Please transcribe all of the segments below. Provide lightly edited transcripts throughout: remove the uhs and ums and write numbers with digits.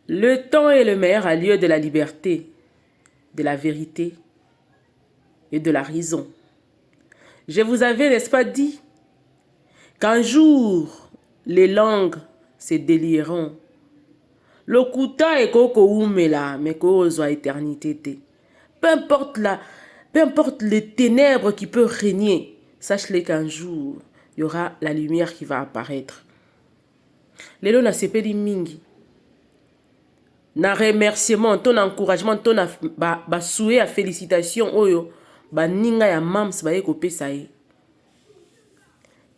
Le temps est le meilleur allié de la liberté, de la vérité et de la raison. Je vous avais, n'est-ce pas, dit qu'un jour, les langues se délieront. Lokuta et koko umela, mais kozo éternité te. Peu importe les ténèbres qui peuvent régner, sache-le qu'un jour, il y aura la lumière qui va apparaître. Lelo na sepeli mingi. Na remerciement, ton encouragement, ton souhait à félicitations, oyo, ninga ya mams ba eko pesa ye.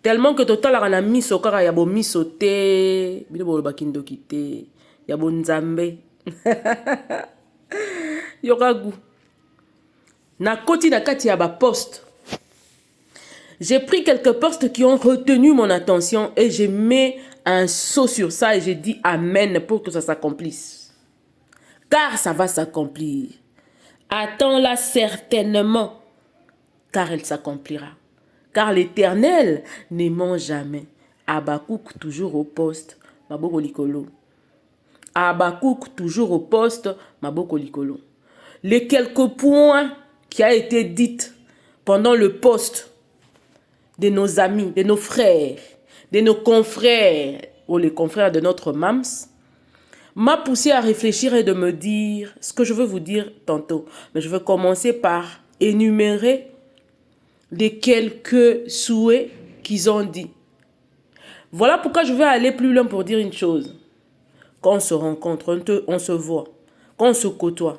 Tellement que total la na miso kaka ya bo miso te, bino bo bakindoki te, ya bo nzambe. Yoragu. Na koti na kati ya ba poste. J'ai pris quelques postes qui ont retenu mon attention et j'ai mis un saut sur ça et j'ai dit amen pour que ça s'accomplisse. Car ça va s'accomplir. Attends-la certainement, car elle s'accomplira. Car l'Éternel ne ment jamais. Habakkuk toujours au poste, maboko likolo. Habakkuk toujours au poste, maboko likolo. Les quelques points qui a été dit pendant le poste de nos amis, de nos frères, de nos confrères, ou les confrères de notre mams, m'a poussé à réfléchir et de me dire ce que je veux vous dire tantôt. Mais je vais commencer par énumérer les quelques souhaits qu'ils ont dit. Voilà pourquoi je vais aller plus loin pour dire une chose. Quand on se rencontre, on se voit, quand on se côtoie,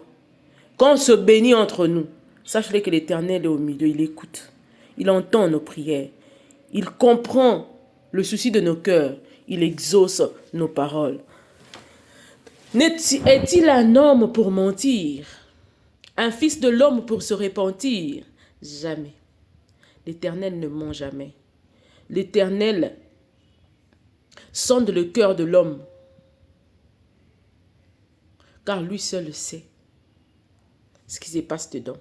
quand on se bénit entre nous, sachez que l'Éternel est au milieu, il écoute, il entend nos prières, il comprend le souci de nos cœurs, il exauce nos paroles. Est-il un homme pour mentir? Un fils de l'homme pour se repentir? Jamais. L'Éternel ne ment jamais. L'Éternel sonde le cœur de l'homme. Car lui seul sait ce qui se passe dedans.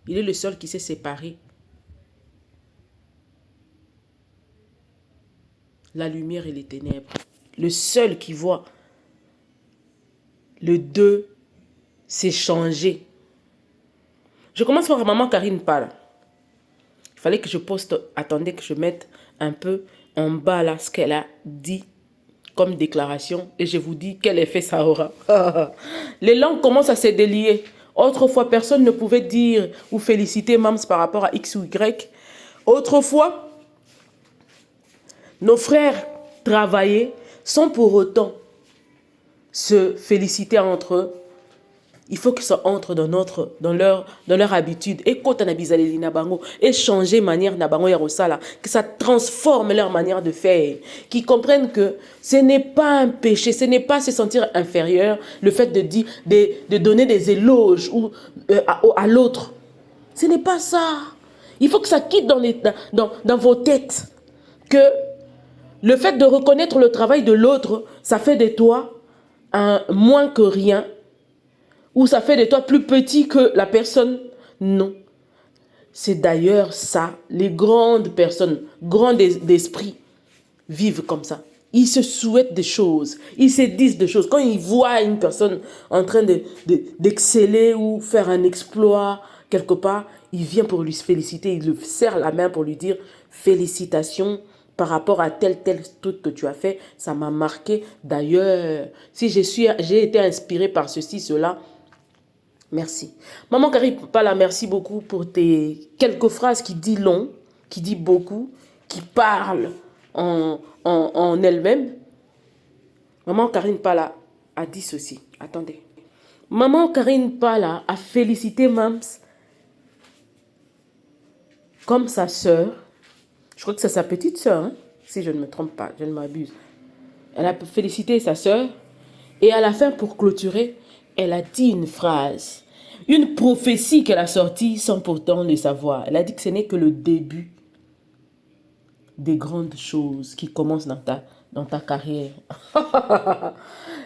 Il est le seul qui sait séparer la lumière et les ténèbres. Le seul qui voit les deux s'échanger. Je commence par maman Karine parle. Il fallait que je poste, attendez que je mette un peu en bas là ce qu'elle a dit comme déclaration et je vous dis quel effet ça aura. Les langues commencent à se délier. Autrefois, personne ne pouvait dire ou féliciter Mams par rapport à X ou Y. Autrefois, nos frères travaillaient sans pour autant se féliciter entre eux. Il faut que ça entre dans leur habitude. Et quand on a bizaleli na bango, et changer manière na bango ya rosala, que ça transforme leur manière de faire, qu'ils comprennent que ce n'est pas un péché, ce n'est pas se sentir inférieur, le fait de dire, de donner des éloges ou à l'autre. Ce n'est pas ça. Il faut que ça quitte dans vos têtes que le fait de reconnaître le travail de l'autre, ça fait de toi un moins que rien. Ou ça fait de toi plus petit que la personne. Non. C'est d'ailleurs ça. Les grandes personnes, grands d'esprit, vivent comme ça. Ils se souhaitent des choses. Ils se disent des choses. Quand ils voient une personne en train d'exceller ou faire un exploit quelque part, il vient pour lui féliciter. Il lui serre la main pour lui dire félicitations par rapport à tel truc que tu as fait. Ça m'a marqué. D'ailleurs, si j'ai été inspiré par ceci, cela, merci. Maman Karine Pala, merci beaucoup pour tes quelques phrases qui disent long, qui disent beaucoup, qui parlent en elle-même. Maman Karine Pala a dit ceci. Attendez. Maman Karine Pala a félicité Mams comme sa sœur. Je crois que c'est sa petite sœur, hein, si je ne me trompe pas, je ne m'abuse. Elle a félicité sa sœur et à la fin, pour clôturer, elle a dit une phrase. Une prophétie qu'elle a sortie sans pourtant le savoir. Elle a dit que ce n'est que le début des grandes choses qui commencent dans ta carrière.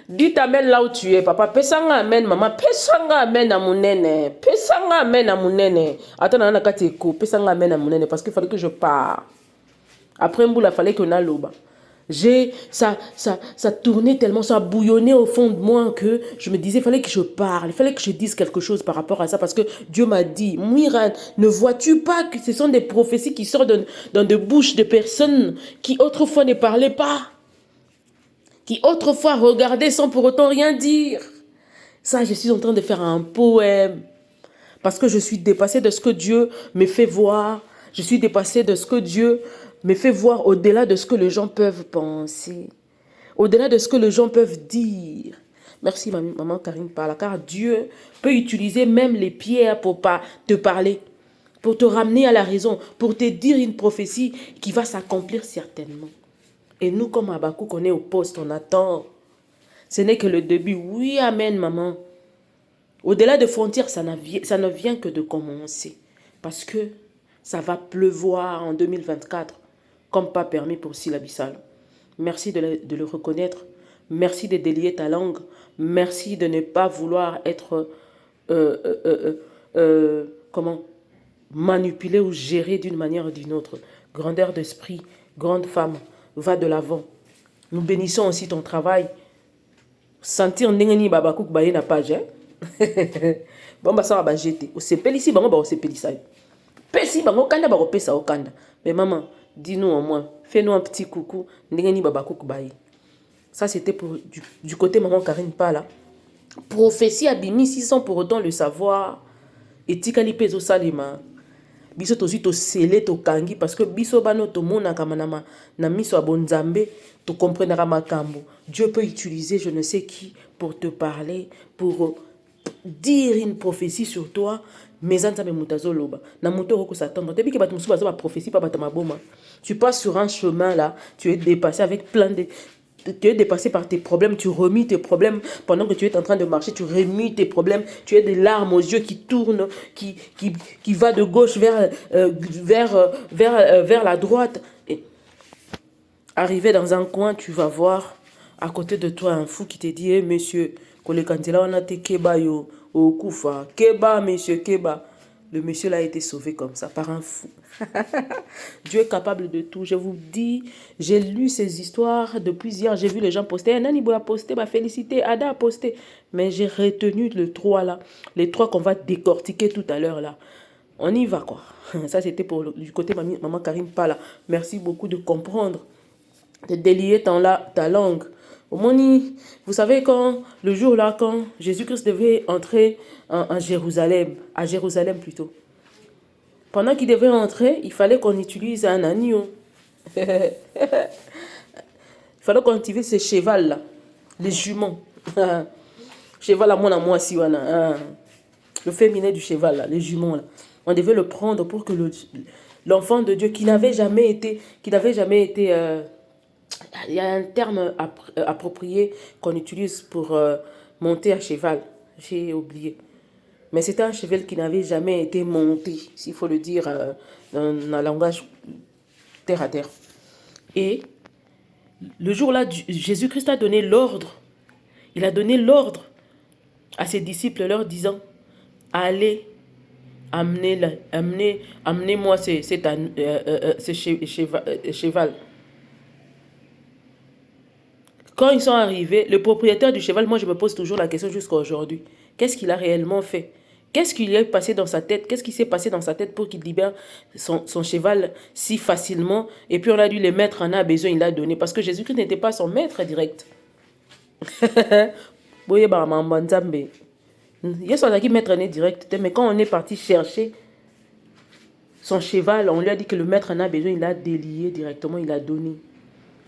Dis amen là où tu es, papa. Pesanga amen, maman. Pesanga amen à mon nene. Pesanga amen à mon nene. Attends, on a pesanga amen à mon nene parce qu'il fallait que je parte. Après, il fallait qu'on a l'oba. Ça tournait tellement, ça bouillonnait au fond de moi que je me disais, il fallait que je parle, il fallait que je dise quelque chose par rapport à ça parce que Dieu m'a dit, Mouiran, ne vois-tu pas que ce sont des prophéties qui sortent dans de bouches de personnes qui autrefois ne parlaient pas, qui autrefois regardaient sans pour autant rien dire. Ça, je suis en train de faire un poème parce que je suis dépassée de ce que Dieu me fait voir. Je suis dépassée de ce que Dieu me fait voir au-delà de ce que les gens peuvent penser. Au-delà de ce que les gens peuvent dire. Merci, maman Karine Parla, car Dieu peut utiliser même les pierres pour te parler, pour te ramener à la raison, pour te dire une prophétie qui va s'accomplir certainement. Et nous, comme Habakkuk, on est au poste, on attend. Ce n'est que le début. Oui, amen, maman. Au-delà de frontières, ça ne vient que de commencer. Parce que ça va pleuvoir en 2024, comme pas permis pour Syllabissal. Merci de le reconnaître. Merci de délier ta langue. Merci de ne pas vouloir être comment manipulé ou géré d'une manière ou d'une autre. Grandeur d'esprit, grande femme, va de l'avant. Nous bénissons aussi ton travail. Sentir ndengeni Habakkuk baye na page. Bon bah ça va jeter. O sepeli si bango ba o sepeli ça. Pesi bango kanda ba pesa o kanda. Mais maman, dis-nous au moins, fais-nous un petit coucou ndengeni Habakkuk baye. Ça c'était pour du côté maman Karine Pala. Prophétie abimisi sans pour autant le savoir. Et tikali pezo salima. Biso tozi to sele to kangi parce que biso bano to mona kamanama na miso abonzambe to comprendra makambo. Dieu peut utiliser je ne sais qui pour te parler, pour dire une prophétie sur toi. Mais anta me mutazo loba na muto roko s'attendre. Depuis que batumsu baza ba prophétie pas batama boma. Tu passes sur un chemin là, tu es dépassé avec plein de tu es dépassé par tes problèmes, tu remis tes problèmes pendant que tu es en train de marcher, tu remis tes problèmes, tu as des larmes aux yeux qui tournent, qui va de gauche vers la droite. Et arrivé dans un coin, tu vas voir à côté de toi un fou qui te dit, monsieur, on a été keba yo, au koufa, keba, monsieur, keba. Le monsieur là a été sauvé comme ça par un fou. Dieu est capable de tout. Je vous dis, j'ai lu ces histoires depuis hier. J'ai vu les gens poster. Nanibo a posté, félicité. Ada a posté. Mais j'ai retenu le 3 là. Les 3 qu'on va décortiquer tout à l'heure là. On y va quoi. Ça c'était pour du côté maman Karine Pala. Merci beaucoup de comprendre. De délier ta langue. Au moins, vous savez quand, le jour là, quand Jésus-Christ devait entrer en Jérusalem, à Jérusalem plutôt. Pendant qu'il devait entrer, il fallait qu'on utilise un agneau. Il fallait qu'on utilise ce cheval là, les juments. Cheval à moi si le féminin du cheval là, les juments là. On devait le prendre pour que l'enfant de Dieu qui n'avait jamais été, il y a un terme approprié qu'on utilise pour monter à cheval. J'ai oublié. Mais c'était un cheval qui n'avait jamais été monté, s'il faut le dire dans un langage terre à terre. Et le jour-là, Jésus-Christ a donné l'ordre. Il a donné l'ordre à ses disciples, leur disant, allez, amenez-moi ce cheval. Quand ils sont arrivés, le propriétaire du cheval, moi je me pose toujours la question jusqu'à aujourd'hui. Qu'est-ce qu'il a réellement fait? Qu'est-ce qu'il est passé dans sa tête? Qu'est-ce qui s'est passé dans sa tête pour qu'il libère son cheval si facilement? Et puis on a dû le mettre en a besoin, il l'a donné. Parce que Jésus-Christ n'était pas son maître direct. Mais quand on est parti chercher son cheval, on lui a dit que le maître en a besoin, il l'a délié directement, il l'a donné.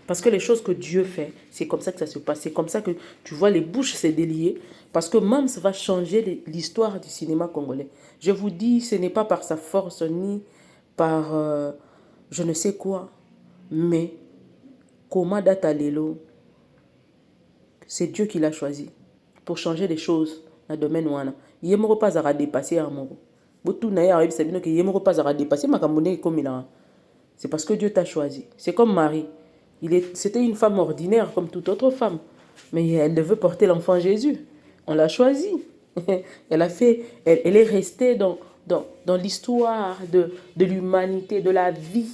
Parce que les choses que Dieu fait, c'est comme ça que ça se passe. C'est comme ça que tu vois les bouches se délier. Parce que même ça va changer l'histoire du cinéma congolais. Je vous dis, ce n'est pas par sa force ni par je ne sais quoi. Mais, Koma Data Lelo, c'est Dieu qui l'a choisi pour changer les choses dans le domaine où il ne pas à dépasser un mot. C'est parce que Dieu t'a choisi. C'est comme Marie. C'était une femme ordinaire comme toute autre femme. Mais elle devait porter l'enfant Jésus. On l'a choisi. Elle est restée dans l'histoire de l'humanité, de la vie.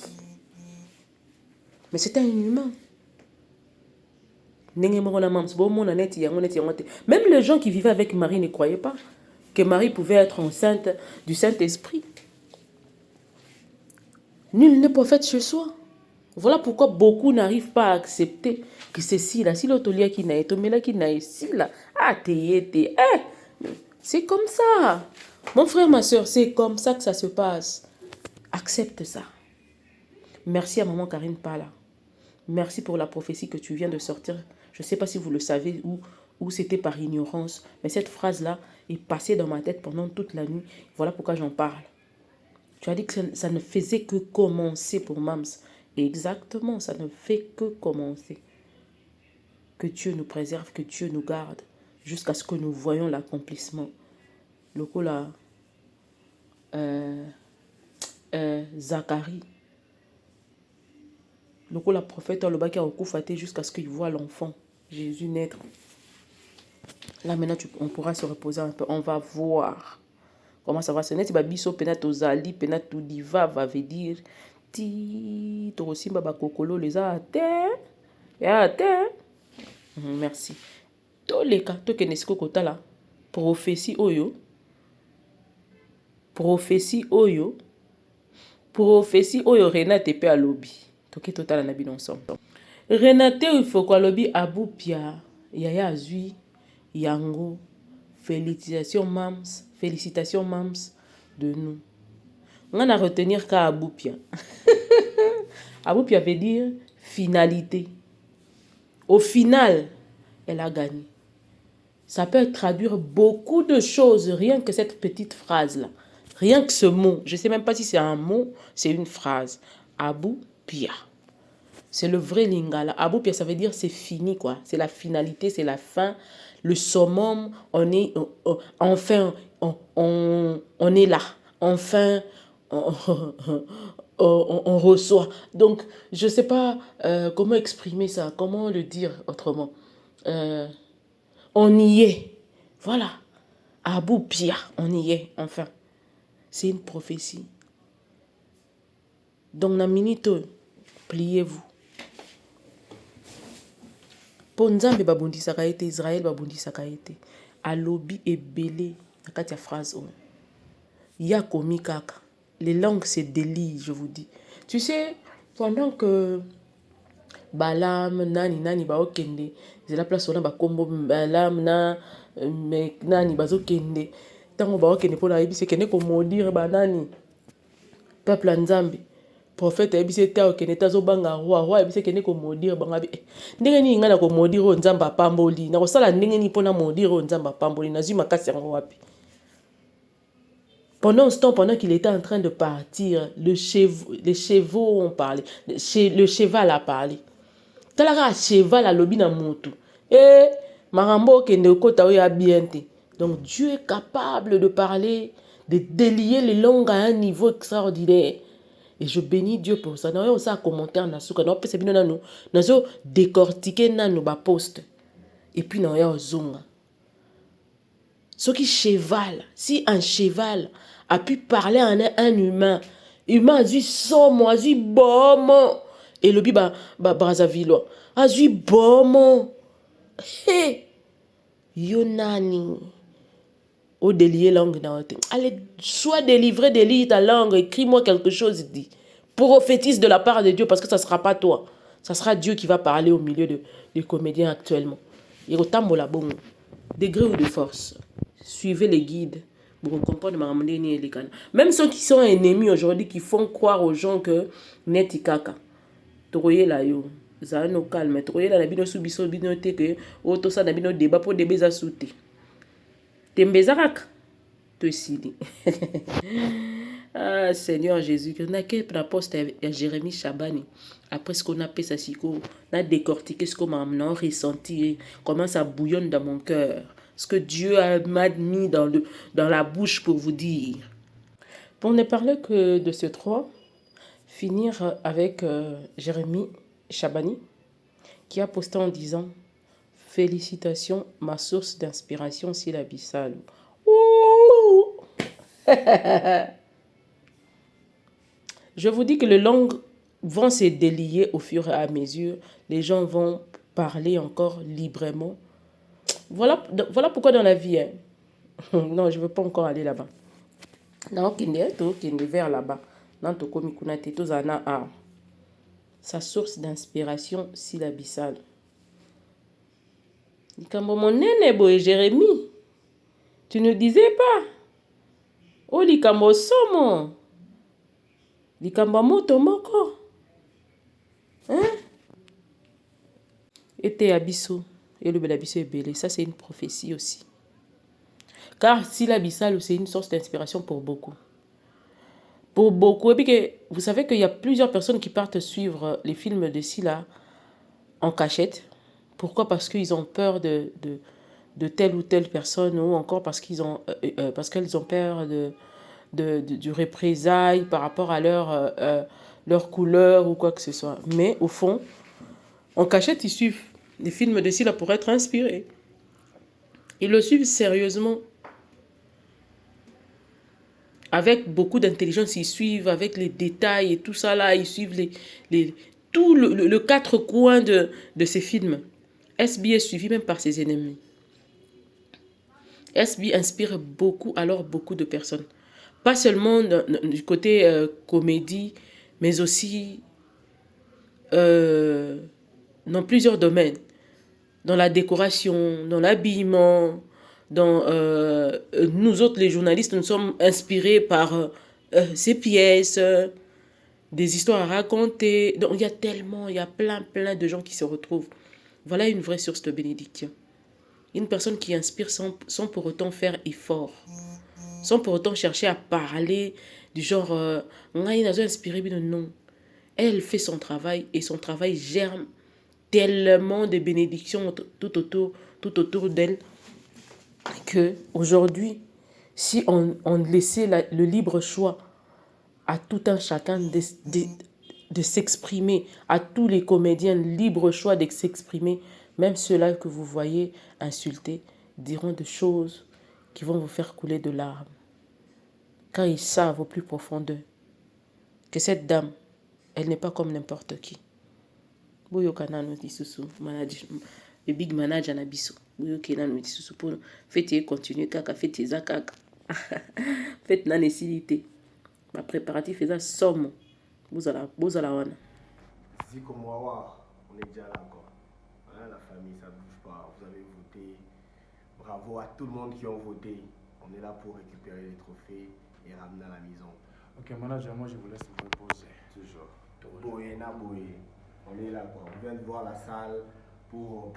Mais c'était un humain. Même les gens qui vivaient avec Marie ne croyaient pas que Marie pouvait être enceinte du Saint-Esprit. Nul n'est prophète chez soi. Voilà pourquoi beaucoup n'arrivent pas à accepter que c'est si là, si l'autolia qui n'a été, mais là qui n'a ici là, ah c'est comme ça. Mon frère, ma soeur, c'est comme ça que ça se passe. Accepte ça. Merci à maman Karine Pala. Merci pour la prophétie que tu viens de sortir. Je ne sais pas si vous le savez ou c'était par ignorance, mais cette phrase-là est passée dans ma tête pendant toute la nuit. Voilà pourquoi j'en parle. Tu as dit que ça ne faisait que commencer pour Mams. Exactement, ça ne fait que commencer. Que Dieu nous préserve, que Dieu nous garde, jusqu'à ce que nous voyons l'accomplissement. Le coup là, Zacharie. Le coup la prophète, le bas qui a recouffaté jusqu'à ce qu'il voit l'enfant, Jésus naître. Là maintenant, on pourra se reposer un peu. On va voir comment ça va se passer. Biso penat ozali, penat tout diva va dire ti torosimba bakokolo les a terre. Ya terre. Merci. Tous les cas, to kenesiko kotala prophétie oyo. Prophétie oyo Renate pe alobi. Toke totala na bino ensemble. Renate il faut quoi lobi abupia yaya azui yango. Félicitations mams de nous. On a retenir qu'à Aboupia. Aboupia veut dire finalité. Au final, elle a gagné. Ça peut traduire beaucoup de choses, rien que cette petite phrase-là. Rien que ce mot. Je ne sais même pas si c'est un mot, c'est une phrase. Aboupia. C'est le vrai lingala. Aboupia, ça veut dire c'est fini, quoi. C'est la finalité, c'est la fin. Le summum, on est là. Enfin, on reçoit. Donc, je ne sais pas comment exprimer ça, comment le dire autrement. On y est. Voilà. Aboupia, on y est, enfin. C'est une prophétie. Donc, na minute, pliez-vous. Po nzambe babundisaka ete Israël babundisaka ete alobi ebele na kati ya phrase o ya komi kaka les langues se délient, je vous dis. Tu sais, pendant que Balaam nani baokende c'est la place on a bakombo Balaam nani bazokende tango baokende po na yebise kende ko maudire banani peuple nzambe. Prophète ebise ta okene tazo banga roi ebise kene ko maudire banga bi ndenge ni ngana ko maudire o nzamba pamboli na ko sala ndenge ni pona maudire o nzamba pamboli na zuma makasi yango wapi. Pendant ce temps, pendant qu'il était en train de partir, les chevaux ont parlé, le cheval a parlé. Talara cheval a lobi na moto. Et marambo kende kota oya biente. Donc Dieu est capable de parler, de délier les langues à un niveau extraordinaire. Et je bénis Dieu pour ça. Nous avons ça commentaire na souka. Nous avons décortiqué nanu ba poste. Et puis nous avons zonga. Ce qui cheval, si un cheval a pu parler à un humain, humain a dit somme, a dit bon, et le biba Brazzaville a dit bon, hé, yonani, au délier langue dans allez, sois délivré, délie ta langue, écris-moi quelque chose, dit, prophétise de la part de Dieu, parce que ça ne sera pas toi, ça sera Dieu qui va parler au milieu des comédiens actuellement. Il y a degré ou de force. Suivez les guides pour comprendre ma ramène les canaux. Même ceux qui sont ennemis aujourd'hui, qui font croire aux gens que neti kaka. Troye la yo. Ça no calme. Troye la nabino subiso bino te que auto sa nabino débat pour débat za souté. Tembezarak. Te sili. Ah Seigneur Jésus, que n'a que l'aposte Jérémie Chabani. Après ce qu'on a fait ça, on a décortiqué ce qu'on m'a ressenti, comment ça bouillonne dans mon cœur. Ce que Dieu m'a mis dans la bouche pour vous dire. Pour ne parler que de ce 3, finir avec Jérémie Chabani, qui a posté en disant « Félicitations, ma source d'inspiration, c'est l'abyssal. » Je vous dis que les langues vont se délier au fur et à mesure. Les gens vont parler encore librement. Voilà pourquoi dans la vie, hein, non, je ne veux pas encore aller là-bas. Non, qui est vers là-bas. Non, to komi kuna te to zana a. Sa source d'inspiration syllabiale. Likambo monene boye Jérémie. Tu ne disais pas. Oh likambo somo. Likambo moto moko. Hein? Ete abisso. Et le belabisso est belé. Ça c'est une prophétie aussi. Car syllabissal, c'est une source d'inspiration pour beaucoup. Pour beaucoup. Et puis que, vous savez qu'il y a plusieurs personnes qui partent suivre les films de Silla en cachette. Pourquoi? Parce qu'ils ont peur de telle ou telle personne, ou encore parce qu'elles ont peur du représailles par rapport à leur couleur ou quoi que ce soit. Mais au fond, en cachette, ils suivent les films de Silla pour être inspirés. Ils le suivent sérieusement. Avec beaucoup d'intelligence, ils suivent avec les détails et tout ça là, ils suivent tout le quatre coins de ces films. SB est suivi même par ses ennemis. SB inspire beaucoup, alors beaucoup de personnes. Pas seulement du côté comédie, mais aussi dans plusieurs domaines. Dans la décoration, dans l'habillement, dans nous autres les journalistes, nous sommes inspirés par ces pièces, des histoires à raconter. Donc il y a plein de gens qui se retrouvent. Voilà une vraie source de bénédiction. Une personne qui inspire sans pour autant faire effort, sans pour autant chercher à parler du genre non. Elle fait son travail et son travail germe tellement de bénédictions tout autour d'elle que aujourd'hui, si on laissait le libre choix à tout un chacun de s'exprimer, à tous les comédiens libre choix de s'exprimer, même ceux-là que vous voyez insulter diront des choses qui vont vous faire couler de larmes, car ils savent au plus profond d'eux que cette dame, elle n'est pas comme n'importe qui. Le big manager na biso boyo kena no disusu pour fête continuer kaka fête za kaka fête na nécessité ma préparatif eza somme bozala wana Ziko Mwawa, on est déjà là encore. Hein, la famille, ça bouge pas. Vous avez voté. Bravo à tout le monde qui ont voté. On est là pour récupérer les trophées et ramener à la maison. Ok, manager, moi je vous laisse vous reposer. Toujours. Boé, na boé. On est là quoi. On vient de voir la salle pour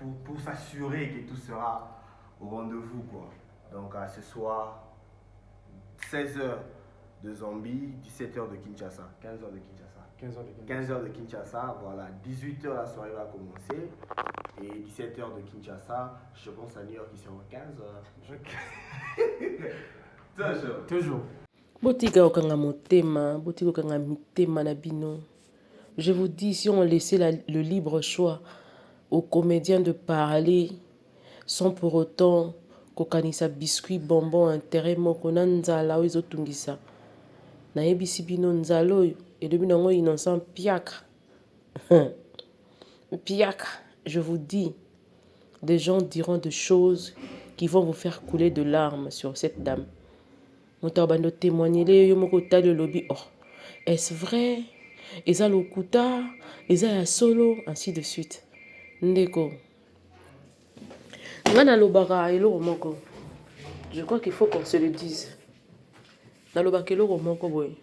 s'assurer que tout sera au rendez-vous quoi. Donc à ce soir, 16h de Zambie, 17h de Kinshasa, 15h de Kinshasa. 15h de Kinshasa, voilà, 18h la soirée va commencer et 17h de Kinshasa, je pense à New York qui sera 15h. Toujours. Botika okanga motema, botika okanga mitema na bino. Je vous dis, si on laissait le libre choix aux comédiens de parler sans pour autant kokanisa biscuit bonbon intérêt moko na nzala oyo ezotungisa nayebisi bino nzala oyo elobi nango innocent piaka piaka. Je vous dis, des gens diront des choses qui vont vous faire couler de larmes sur cette dame. Moto bando témoigner le yo moko tali lobby. Oh, est-ce vrai? Eza lokuta, eza ya solo, ainsi de suite. Ndeko. Ngana lobaka eloko moko. Je crois qu'il faut qu'on se le dise. Na lobaka eloko moko boy.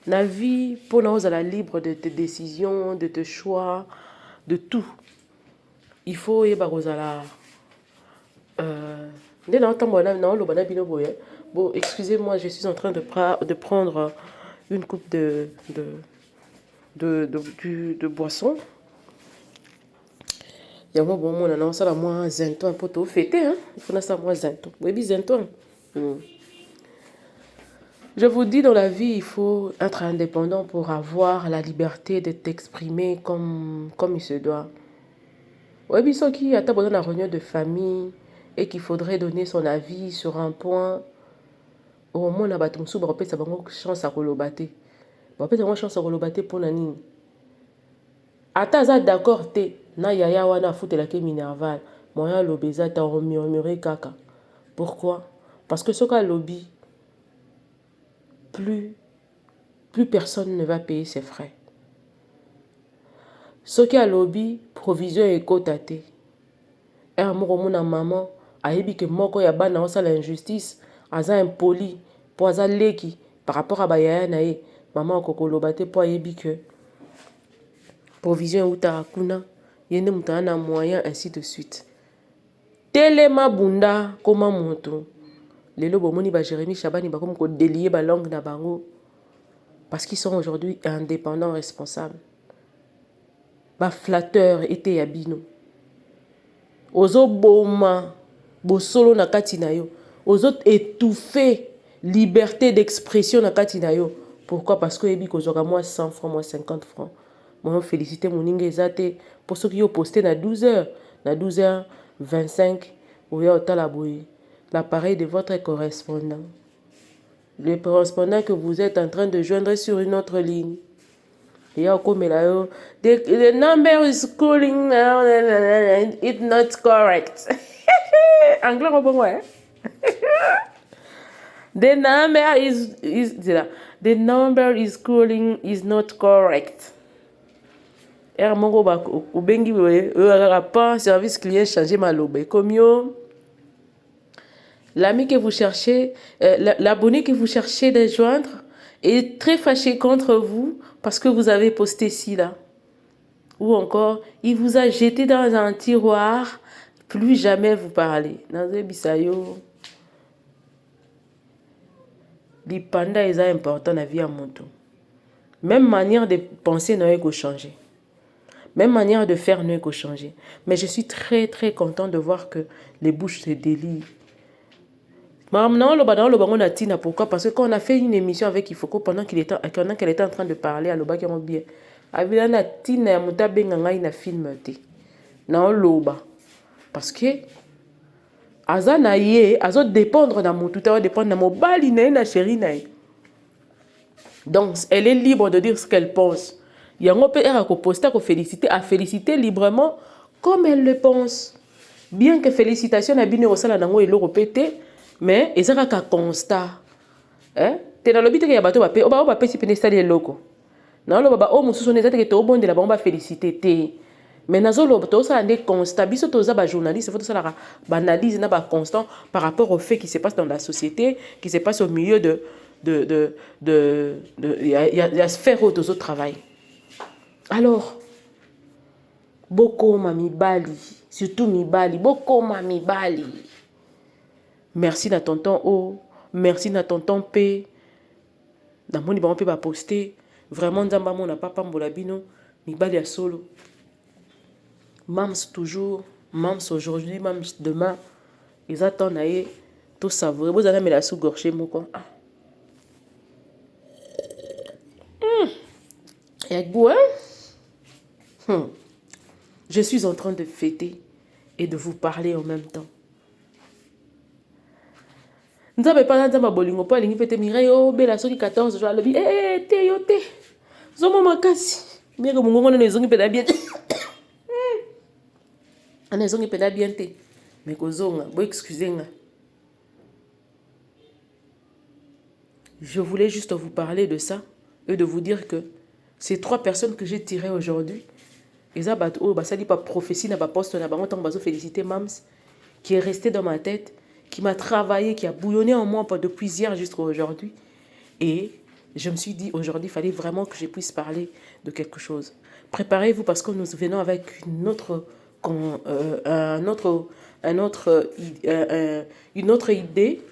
Na vie, pour nous, la libre de tes décisions, de tes choix, de tout. Il faut y avoir bon, excusez-moi, je suis en train de prendre une coupe de boisson. Il y a bon mon annonce à moi zento un peu tôt fêté hein. Il faut ça moi zento. Oui, zento. Je vous dis, dans la vie, il faut être indépendant pour avoir la liberté de t'exprimer comme il se doit. Oui, bien sûr qu'il y a besoin d'une réunion de famille et qu'il faudrait donner son avis sur un point. Au moins, on a une chance à relobater. On a une chance à relobater pour Nanine. Ata za d'accord te Na yaya wana futelaki Minerval. Moya lobeza ta murmuré kaka. Pourquoi? Parce que ce qu'a lobby, plus personne ne va payer ses frais. Ce qui a lobby, provision et cotaté. Et à mon maman, a dit que moko ya bana osala injustice, aza impoli, po aza leki par rapport à bayaya nae. Maman kokolobate po ayebi que provision uta kuna, yende mutana moyen ainsi de suite. Telema bunda koma moto. Lelo bomoni ba Jérémy Chabani ba comme ko délier ba langue na bango parce qu'ils sont aujourd'hui indépendants responsables. Ba flatteur était yabino. Ozo boma bosolo na kati na yo. Ozo étouffer liberté d'expression na kati na yo. Pourquoi? Parce que ebi kozoka moi 100 francs, moi 50 francs. Moi féliciter mon ninge ezate pour ceux qui ont posté na 12h, na 12h25 ou ya otalaboui. L'appareil de votre correspondant. Le correspondant que vous êtes en train de joindre sur une autre ligne. Et the number is calling now, it's not correct. Anglais, hein? The number is calling is not correct. Service client changer ma lobe. Comme l'ami que vous cherchez, l'abonné que vous cherchez de joindre est très fâché contre vous parce que vous avez posté ci là. Ou encore, il vous a jeté dans un tiroir, plus jamais vous parler. Les pandas, ils sont importants dans la vie à mon tour. Même manière de penser n'a pas changé. Même manière de faire n'a pas changé. Mais je suis très très content de voir que les bouches se délient. Pourquoi? Parce que quand on a fait une émission avec Ifoko pendant qu'elle était en train de parler à Loba qui est bien, Abilana Tina ya mutabe ngai na film te. Na loba. Parce que azana ye azo dépendre na mututa, dépendre na mobali na chéri na. Donc elle est libre de dire ce qu'elle pense. Yango pe era ko poster ko féliciter, à féliciter librement comme elle le pense. Bien que félicitations na bino osala nango eloko pété. Mais ils ont un constat. Hein? Tu dans le but que y a bateau va payer. On va payer si peine installer loco. Non le baba oh mususu n'est que to bon de la bomba féliciter te. Mais nazo lo to ça des constats. Biso to za ba journaliste faut to ça la analyse na ba constant par rapport aux faits qui se passent dans la société, qui se passe au milieu y a sphère où aux autres travail. Alors beaucoup mami bali, surtout mi bali, beaucoup mami bali. Merci na tonton O, merci na tonton P. Na moni ba on peut pas poster. Vraiment nzamba mon na papa mbola bino, mi bali ya solo. Mams toujours, mams aujourd'hui, mams demain. Ils attendent naé tout savourer. Vous allez me la sous gorger moko. Et avec vous hein? Je suis en train de fêter et de vous parler en même temps. Nous avons pas dans ma bolingo pas lingi fete mirai oh bela soki 14 jours lobi te yo te zomo makasi mais comme ngongo na zongi pela bien ana zongi pela bien te mais ko zonga bo excusez nga. Je voulais juste vous parler de ça et de vous dire que ces 3 personnes que j'ai tirées aujourd'hui ils ont battu oh basali pas prophétie na ba poste na bango tant bazo féliciter Mams qui est resté dans ma tête, qui m'a travaillé, qui a bouillonné en moi depuis hier jusqu'à aujourd'hui. Et je me suis dit, aujourd'hui, il fallait vraiment que je puisse parler de quelque chose. Préparez-vous parce que nous venons avec une autre idée,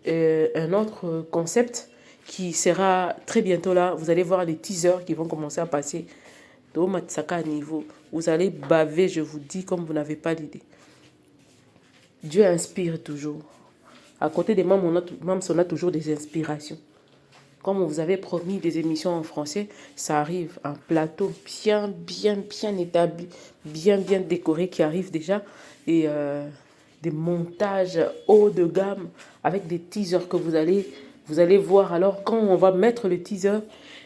un autre concept qui sera très bientôt là. Vous allez voir les teasers qui vont commencer à passer. Vous allez baver, je vous dis, comme vous n'avez pas l'idée. Dieu inspire toujours. À côté des membres, on a toujours des inspirations. Comme vous avez promis des émissions en français, ça arrive. Un plateau bien établi, bien décoré qui arrive déjà. Et des montages haut de gamme avec des teasers que vous allez voir. Alors quand on va mettre le teaser,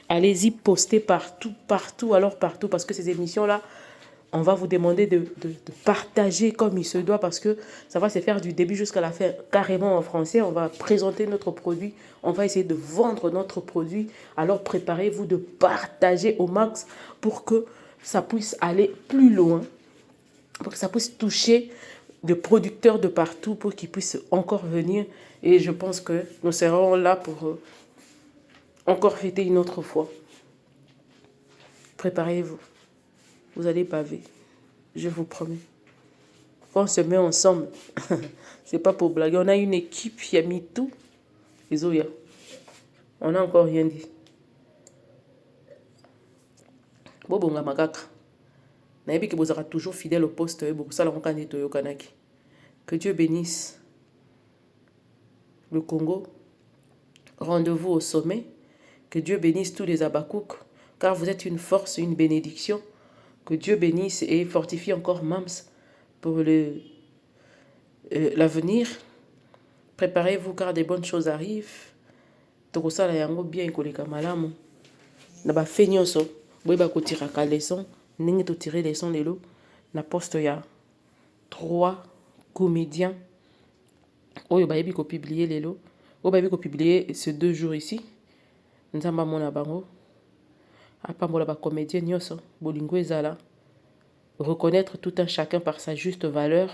allez-y poster partout. Alors partout parce que ces émissions-là, On va vous demander de partager comme il se doit parce que ça va se faire du début jusqu'à la fin carrément en français. On va présenter notre produit. On va essayer de vendre notre produit. Alors préparez-vous de partager au max pour que ça puisse aller plus loin, pour que ça puisse toucher des producteurs de partout pour qu'ils puissent encore venir. Et je pense que nous serons là pour encore fêter une autre fois. Préparez-vous. Vous allez baver. Je vous promets. Quand on se met ensemble, c'est pas pour blaguer. On a une équipe qui a mis tout. Isoya. On n'a encore rien dit. Bobonga makaka. Naebi que vous aurez toujours fidèle au poste. Que Dieu bénisse le Congo. Rendez-vous au sommet. Que Dieu bénisse tous les Abakouk. Car vous êtes une force, une bénédiction. Que Dieu bénisse et fortifie encore Mams pour l'avenir. Préparez-vous car des bonnes choses arrivent. Tokosala yango bien koleka malamu. Na ba fenyonso, boyeba ko tiraka leçon, ndenge to tirer leçon lelo na poste ya 3 comédiens. Oyo bayebi ko publier lelo, oyo bayebi ko publier ces 2 jours ici. Nzamba mona bango. Apambola ba comédien nyonso, bolingo ezala. Reconnaître tout un chacun par sa juste valeur.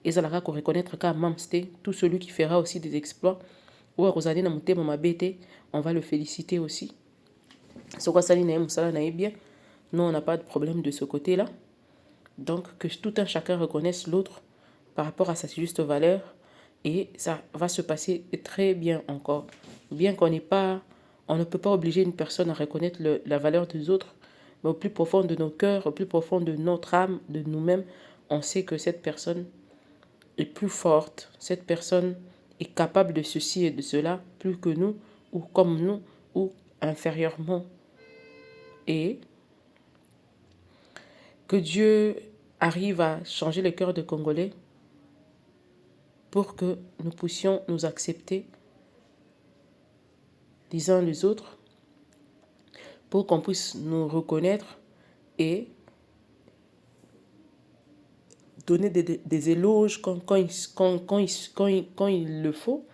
Et ça la reconnaître qu'à Mamste, tout celui qui fera aussi des exploits, ou à Rosalie Namoute Mamabete, on va le féliciter aussi. Ce quoi ça n'est bien. Nous, on n'a pas de problème de ce côté-là. Donc, que tout un chacun reconnaisse l'autre par rapport à sa juste valeur. Et ça va se passer très bien encore. Bien qu'on n'ait pas, on ne peut pas obliger une personne à reconnaître la valeur des autres, mais au plus profond de nos cœurs, au plus profond de notre âme, de nous-mêmes, on sait que cette personne est plus forte, cette personne est capable de ceci et de cela, plus que nous, ou comme nous, ou inférieurement. Et que Dieu arrive à changer le cœur des Congolais pour que nous puissions nous accepter les uns les autres, pour qu'on puisse nous reconnaître et donner des éloges quand il le faut,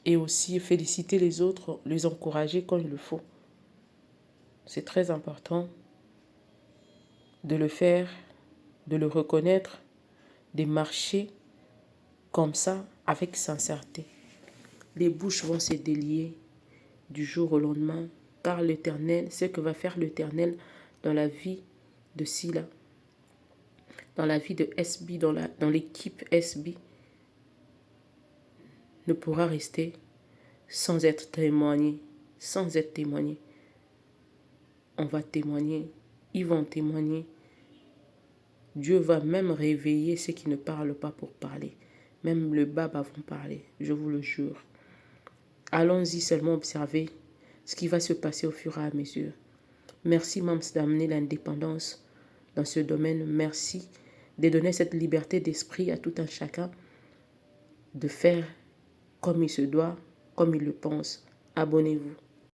et aussi féliciter les autres, les encourager quand il le faut. C'est très important de le faire, de le reconnaître, de marcher comme ça, avec sincérité. Les bouches vont se délier du jour au lendemain, car l'Éternel, ce que va faire l'Éternel dans la vie de Sila, dans la vie de SB, dans l'équipe SB, ne pourra rester sans être témoigné, sans être témoigné. On va témoigner, ils vont témoigner. Dieu va même réveiller ceux qui ne parlent pas pour parler. Même le Baba vont parler, je vous le jure. Allons-y seulement observer ce qui va se passer au fur et à mesure. Merci, Mams, d'amener l'indépendance dans ce domaine. Merci de donner cette liberté d'esprit à tout un chacun de faire comme il se doit, comme il le pense. Abonnez-vous.